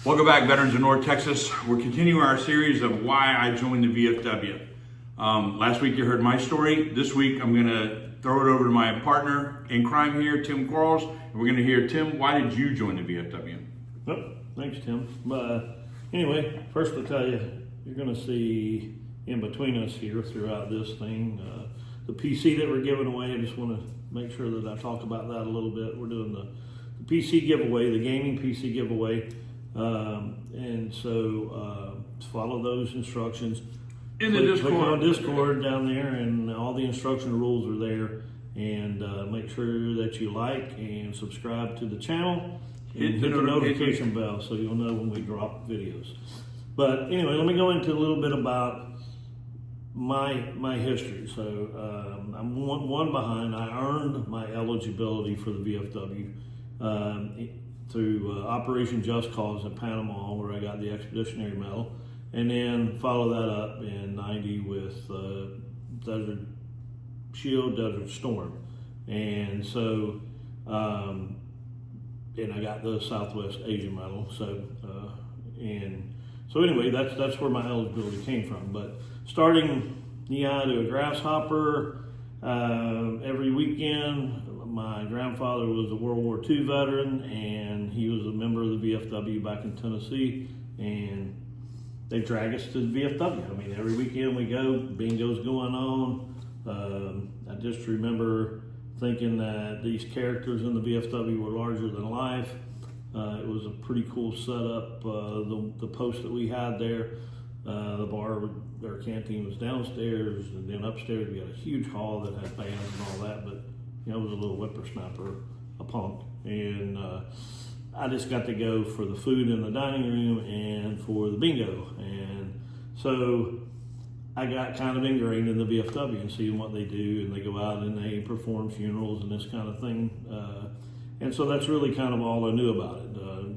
Welcome back, veterans of North Texas. We're continuing our series of why I joined the VFW. Last week you heard my story. This week I'm going to throw it over to my partner in crime here, Tim Quarles, and we're going to hear, Tim, why did you join the VFW? Well, thanks, Tim. Anyway, first I'll tell you, you're going to see in between us here throughout this thing, the PC that we're giving away. I just want to make sure that I talk about that a little bit. We're doing the PC giveaway, the gaming PC giveaway. And so follow those instructions. In the Discord. Click on Discord down there, and all the instruction rules are there. And make sure that you like and subscribe to the channel. And hit the notification bell so you'll know when we drop videos. But anyway, let me go into a little bit about my history. So I'm one behind. I earned my eligibility for the VFW through Operation Just Cause in Panama, where I got the Expeditionary Medal, and then follow that up in '90 with Desert Shield, Desert Storm, and so and I got the Southwest Asia Medal. So anyway, that's where my eligibility came from. But starting knee-high to a grasshopper every weekend. My grandfather was a World War II veteran, and he was a member of the VFW back in Tennessee, and they drag us to the VFW. I mean, every weekend we go, bingo's going on. I just remember thinking that these characters in the VFW were larger than life. It was a pretty cool setup. The post that we had there, the bar, our canteen was downstairs, and then upstairs we had a huge hall that had bands and all that, but I was a little whippersnapper, a punk, and I just got to go for the food in the dining room and for the bingo. And so I got kind of ingrained in the VFW and seeing what they do, and they go out and they perform funerals and this kind of thing. And so that's really kind of all I knew about it.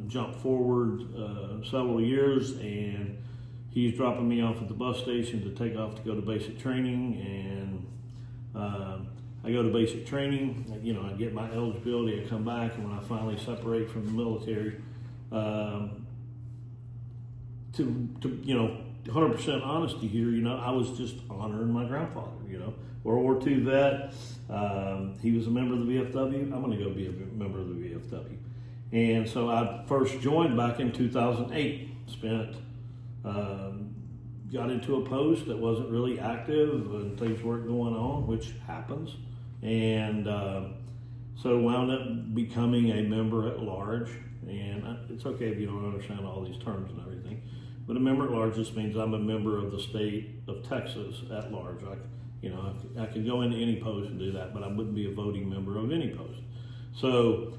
Jump forward several years, and he's dropping me off at the bus station to take off to go to basic training, and I go to basic training, I get my eligibility, I come back, and when I finally separate from the military, to 100% honesty here, I was just honoring my grandfather, World War II vet, he was a member of the VFW, I'm gonna go be a member of the VFW. And so I first joined back in 2008, got into a post that wasn't really active and things weren't going on, which happens. And so wound up becoming a member at large. And it's okay if you don't understand all these terms and everything, but a member at large just means I'm a member of the state of Texas at large. I could go into any post and do that, but I wouldn't be a voting member of any post. So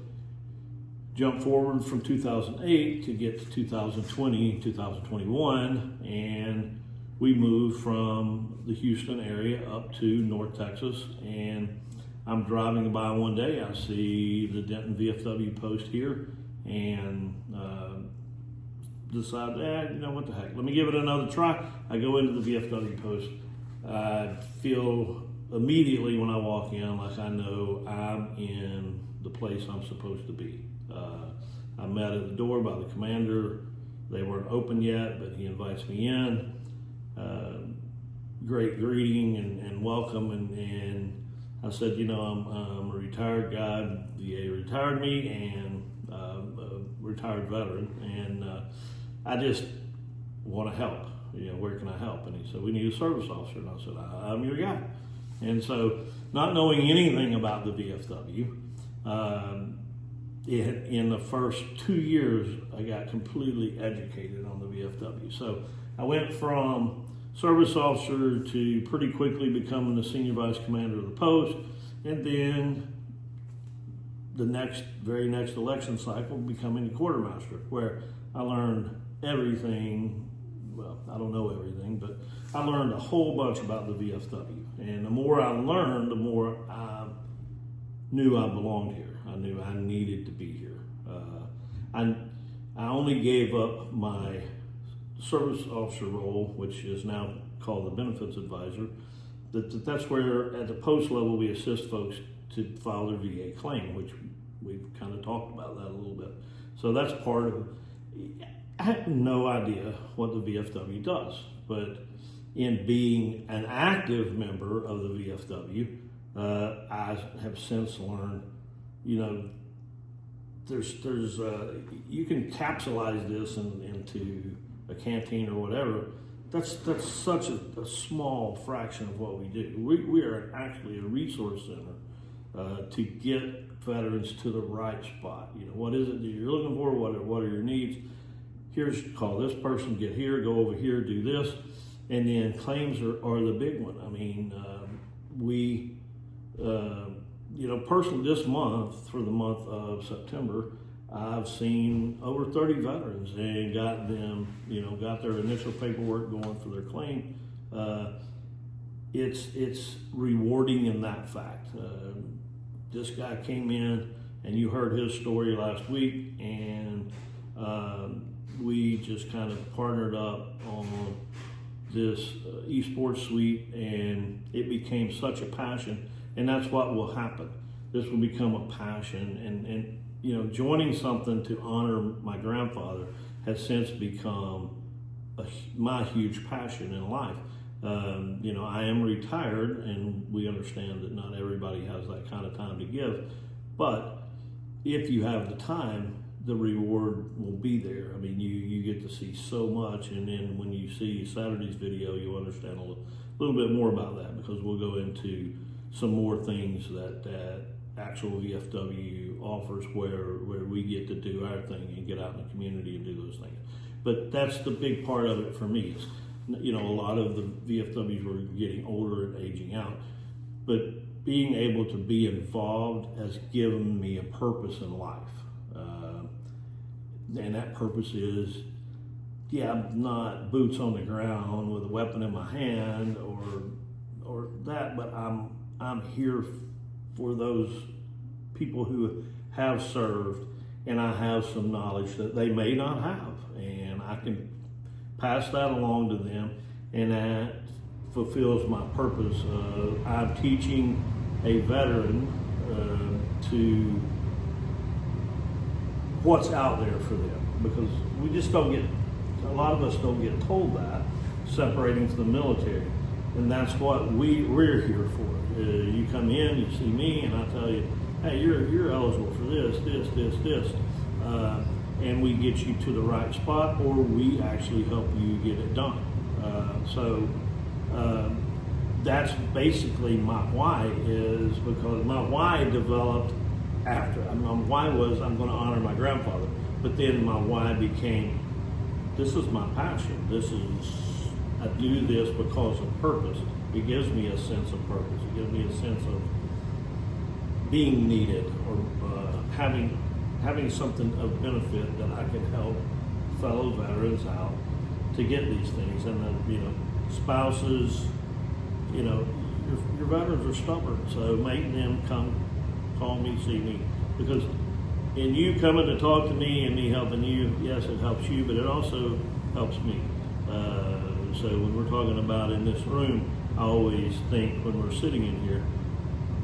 jump forward from 2008 to get to 2020, 2021, and we moved from the Houston area up to North Texas. And I'm driving by one day, I see the Denton VFW post here, and decide, what the heck, let me give it another try. I go into the VFW post. I feel immediately when I walk in like I know I'm in the place I'm supposed to be. I'm met at the door by the commander. They weren't open yet, but he invites me in. Great greeting and welcome, and I said, I'm a retired guy. VA retired me, and a retired veteran, and I just want to help. Where can I help? And he said, we need a service officer. And I said, I'm your guy. And so, not knowing anything about the VFW, in the first 2 years, I got completely educated on the VFW. So I went from service officer to pretty quickly becoming the senior vice commander of the post, and then the very next election cycle becoming the quartermaster, where I learned everything. Well, I don't know everything, but I learned a whole bunch about the VFW. And the more I learned, the more I knew I belonged here. I knew I needed to be here. I only gave up my service officer role, which is now called the benefits advisor. That's where at the post level we assist folks to file their VA claim, which we've kind of talked about that a little bit. So that's part of I had no idea what the VFW does, but in being an active member of the VFW, I have since learned, you know, there's you can capsulize this into a canteen or whatever. That's such a small fraction of what we do. We are actually a resource center to get veterans to the right spot. You know, what is it that you're looking for? What are your needs? Here's, call this person, get here, go over here, do this. And then claims are the big one. I mean, you know, personally this month, for the month of September, I've seen over 30 veterans and got them, you know, got their initial paperwork going for their claim. It's rewarding in that fact. This guy came in, and you heard his story last week, and we just kind of partnered up on this esports suite, and it became such a passion, and that's what will happen. This will become a passion, and you know, joining something to honor my grandfather has since become my huge passion in life. You know, I am retired, and we understand that not everybody has that kind of time to give, but if you have the time, the reward will be there. I mean, you get to see so much, and then when you see Saturday's video, you'll understand a little bit more about that, because we'll go into some more things that actual VFW offers, where we get to do our thing and get out in the community and do those things. But that's the big part of it for me. Is, you know, a lot of the VFWs were getting older and aging out, but being able to be involved has given me a purpose in life. And that purpose is, yeah, I'm not boots on the ground with a weapon in my hand or that, but I'm here for those people who have served, and I have some knowledge that they may not have, and I can pass that along to them, and that fulfills my purpose. I'm teaching a veteran to what's out there for them, because we just don't get, a lot of us don't get told that, separating from the military, and that's what we're here for. You come in, you see me, and I tell you, hey, you're eligible for this, and we get you to the right spot, or we actually help you get it done. So that's basically my why, is because my why developed after. My why was, I'm going to honor my grandfather, but then my why became, this is my passion. I do this because of purpose. It gives me a sense of purpose. It gives me a sense of being needed, or having something of benefit that I can help fellow veterans out to get these things. And then, you know, spouses, you know, your veterans are stubborn, so make them come, call me, see me, because in you coming to talk to me and me helping you, yes, it helps you, but it also helps me. So when we're talking about in this room, I always think when we're sitting in here,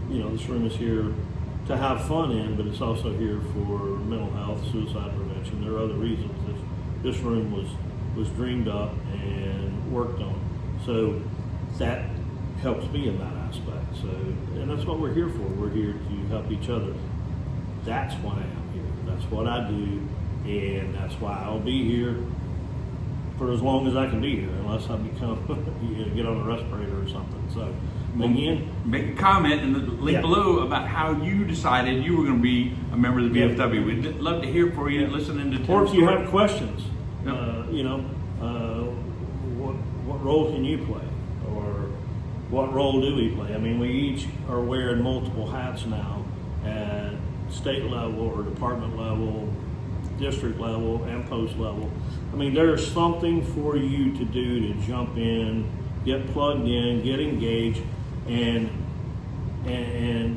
you know, this room is here to have fun in, but it's also here for mental health, suicide prevention. There are other reasons this room was dreamed up and worked on. So that helps me in that aspect. So, and that's what we're here for. We're here to help each other. That's why I'm here. That's what I do, and that's why I'll be here for as long as I can be here, unless I become, get on a respirator or something. So, again, make a comment in the link below about how you decided you were going to be a member of the VFW. We'd love to hear from you, listening to Tim's or if you story. have questions, you know, what role can you play, or what role do we play? I mean, we each are wearing multiple hats now at state level or department level, district level, and post level. I mean, there's something for you to do to jump in, get plugged in, get engaged, and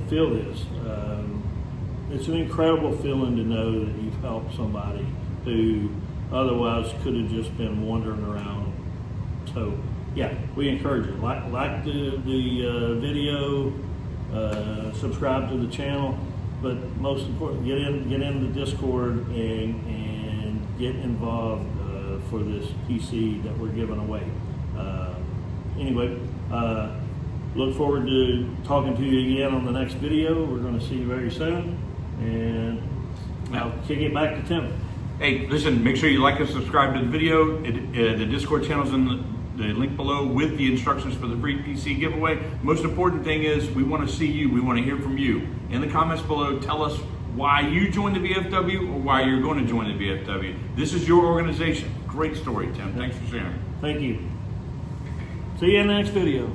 feel this. It's an incredible feeling to know that you've helped somebody who otherwise could have just been wandering around. So, yeah, we encourage you. Like the video, subscribe to the channel, but most important, get in the Discord and get involved. for this PC that we're giving away. Anyway, look forward to talking to you again on the next video. We're going to see you very soon, and I'll kick it back to Tim. Hey, listen, make sure you like and subscribe to the video. The Discord channel's in the link below with the instructions for the free PC giveaway. Most important thing is we want to see you. We want to hear from you. In the comments below, tell us why you joined the VFW or why you're going to join the VFW. This is your organization. Great story, Tim. Thanks for sharing. Thank you. See you in the next video.